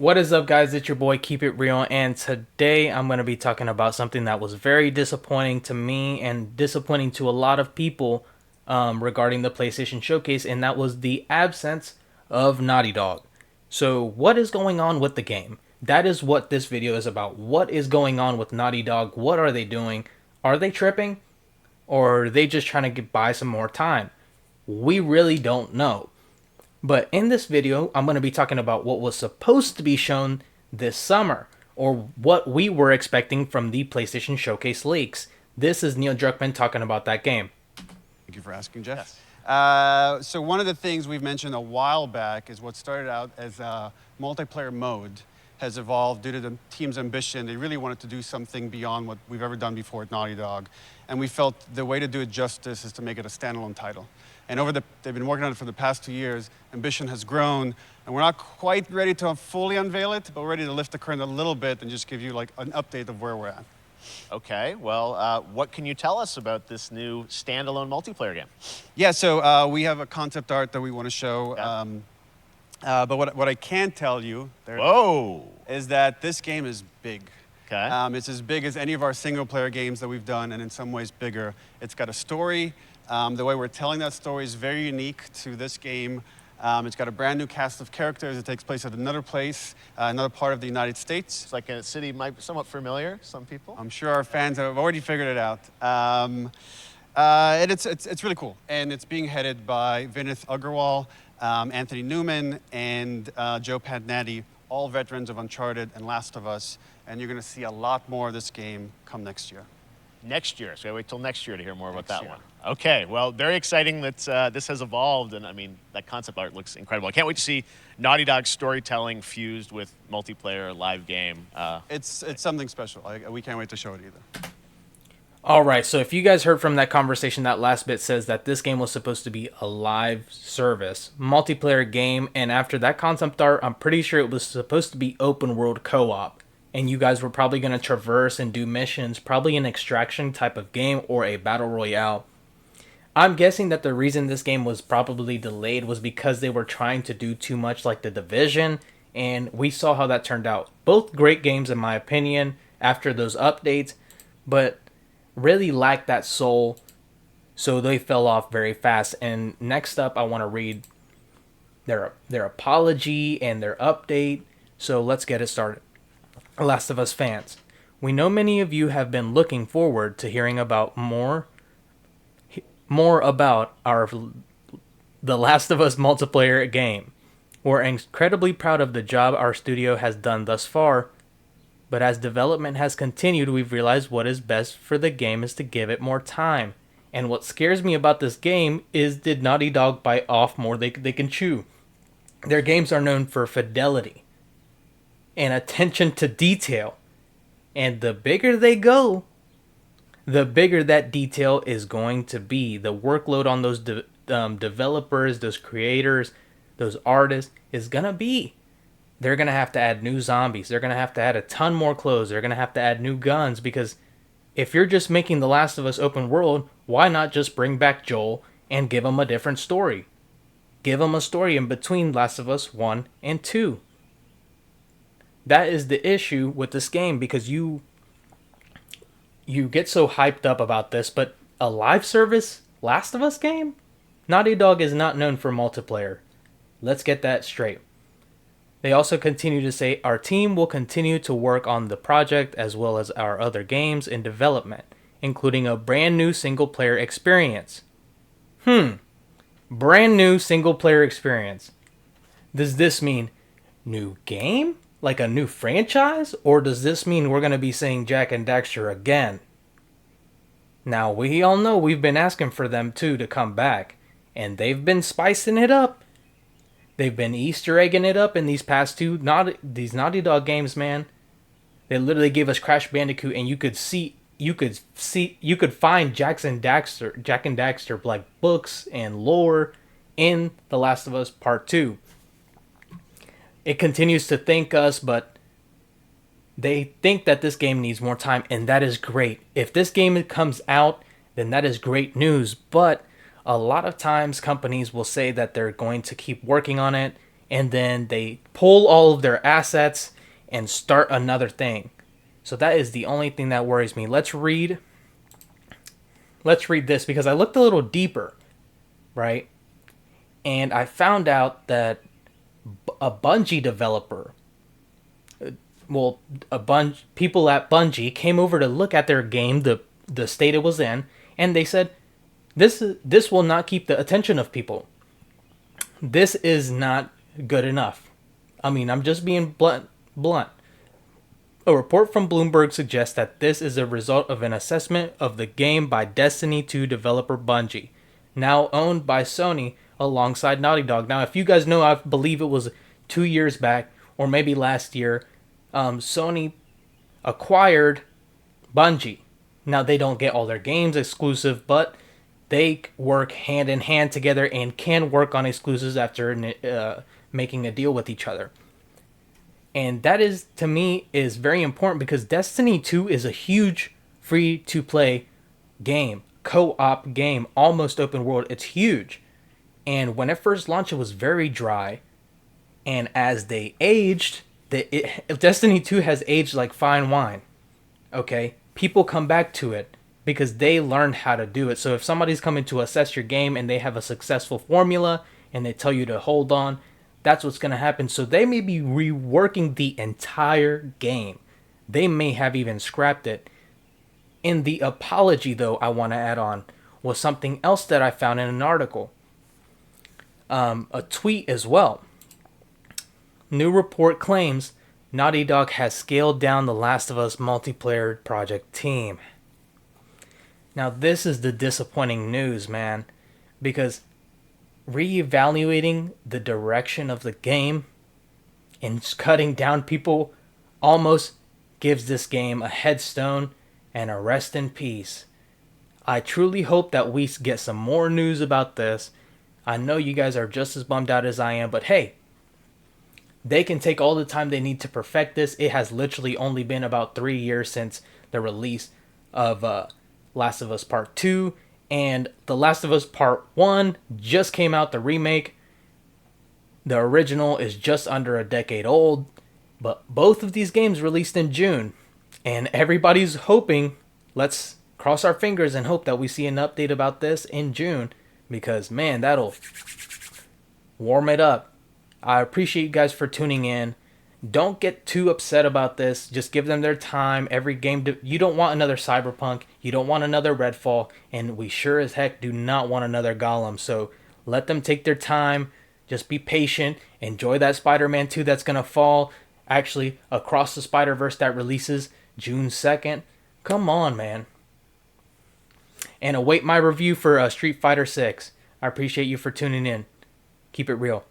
What is up, guys? It's your boy Keep It Real, and today I'm going to be talking about something that was very disappointing to me and disappointing to a lot of people regarding the PlayStation Showcase, and that was the absence of Naughty Dog. So, what is going on with the game? That is what this video is about. What is going on with Naughty Dog? What are they doing? Are they tripping? Or are they just trying to get by some more time? We really don't know. But in this video, I'm going to be talking about what was supposed to be shown this summer, or what we were expecting from the PlayStation Showcase leaks. This is Neil Druckmann talking about that game. Thank you for asking, Jeff. Yes. So one of the things we've mentioned a while back is what started out as a multiplayer mode has evolved due to the team's ambition. They really wanted to do something beyond what we've ever done before at Naughty Dog. And we felt the way to do it justice is to make it a standalone title. And they've been working on it for the past 2 years. Ambition has grown, and we're not quite ready to fully unveil it, but we're ready to lift the curtain a little bit and just give you like an update of where we're at. Okay, well, what can you tell us about this new standalone multiplayer game? Yeah, so we have a concept art that we want to show. Yeah. But what I can tell you Whoa! is that this game is big. Okay. It's as big as any of our single-player games that we've done, and in some ways bigger. It's got a story. The way we're telling that story is very unique to this game. It's got a brand new cast of characters. It takes place at another place, another part of the United States. It's like a city might be somewhat familiar, some people. I'm sure our fans have already figured it out. And it's really cool. And it's being headed by Vinith Agarwal, Anthony Newman, and Joe Padnatti, all veterans of Uncharted and Last of Us. And you're going to see a lot more of this game come next year. Next year, so I wait till next year to hear more about Next that year. one. Okay, well, very exciting that this has evolved, and I mean, that concept art looks incredible. I can't wait to see Naughty Dog's storytelling fused with multiplayer live game. It's something special. We can't wait to show it either. Alright, so if you guys heard from that conversation, that last bit says that this game was supposed to be a live service, multiplayer game, and after that concept art, I'm pretty sure it was supposed to be open world co-op. And you guys were probably going to traverse and do missions, probably an extraction type of game or a battle royale. I'm guessing that the reason this game was probably delayed was because they were trying to do too much like The Division, and we saw how that turned out. Both great games in my opinion after those updates, but really lacked that soul, so they fell off very fast. And next up I want to read their apology and their update, so let's get it started. Last of Us fans, we know many of you have been looking forward to hearing about more about the Last of Us multiplayer game. We're incredibly proud of the job our studio has done thus far, but as development has continued, we've realized what is best for the game is to give it more time. And what scares me about this game is, did Naughty Dog bite off more they can chew? Their games are known for fidelity and attention to detail, and the bigger they go, the bigger that detail is going to be. The workload on those developers, those creators, those artists is gonna be. They're gonna have to add new zombies. They're gonna have to add a ton more clothes. They're gonna have to add new guns, because if you're just making The Last of Us open world, why not just bring back Joel and give him a different story? Give him a story in between Last of Us 1 and 2. That is the issue with this game, because you get so hyped up about this, but a live service Last of Us game? Naughty Dog is not known for multiplayer. Let's get that straight. They also continue to say, our team will continue to work on the project as well as our other games in development, including a brand new single player experience. Brand new single player experience. Does this mean new game? Like a new franchise? Or does this mean we're going to be seeing Jak and Daxter again? Now, we all know we've been asking for them too to come back, and they've been spicing it up. They've been Easter egging it up in these past these Naughty Dog games, man. They literally gave us Crash Bandicoot, and you could find Jak and Daxter like books and lore in The Last of Us Part 2. It continues to thank us, but they think that this game needs more time, and that is great. If this game comes out, then that is great news, but a lot of times companies will say that they're going to keep working on it, and then they pull all of their assets and start another thing. So that is the only thing that worries me. Let's read this because I looked a little deeper, right? And I found out that a Bungie developer, well, people at Bungie came over to look at their game, the state it was in, and they said, this will not keep the attention of people. This is not good enough. I mean, I'm just being blunt. A report from Bloomberg suggests that this is a result of an assessment of the game by Destiny 2 developer Bungie, now owned by Sony alongside Naughty Dog. Now, if you guys know, I believe it was 2 years back or maybe last year, Sony acquired Bungie. Now, they don't get all their games exclusive, but they work hand in hand together and can work on exclusives after making a deal with each other. And that is, to me, is very important because Destiny 2 is a huge free-to-play game, co-op game, almost open world. It's huge. And when it first launched, it was very dry. And as they aged, Destiny 2 has aged like fine wine. Okay? People come back to it because they learned how to do it. So if somebody's coming to assess your game and they have a successful formula and they tell you to hold on, that's what's going to happen. So they may be reworking the entire game. They may have even scrapped it. In the apology, though, I want to add on was something else that I found in an article. A tweet as well. New report claims Naughty Dog has scaled down the Last of Us multiplayer project team. Now, this is the disappointing news, man, because reevaluating the direction of the game and cutting down people almost gives this game a headstone and a rest in peace. I truly hope that we get some more news about this. I know you guys are just as bummed out as I am, but hey, they can take all the time they need to perfect this. It has literally only been about 3 years since the release of Last of Us Part 2, and The Last of Us Part 1 just came out, the remake. The original is just under a decade old, but both of these games released in June, and everybody's hoping, let's cross our fingers and hope that we see an update about this in June, because man, that'll warm it up. I appreciate you guys for tuning in. Don't get too upset about this. Just give them their time. Every game, you don't want another Cyberpunk. You don't want another Redfall. And we sure as heck do not want another Gollum. So let them take their time. Just be patient. Enjoy that Spider-Man 2 that's going to fall. Actually, Across the Spider-Verse that releases June 2nd. Come on, man. And await my review for Street Fighter 6. I appreciate you for tuning in. Keep it real.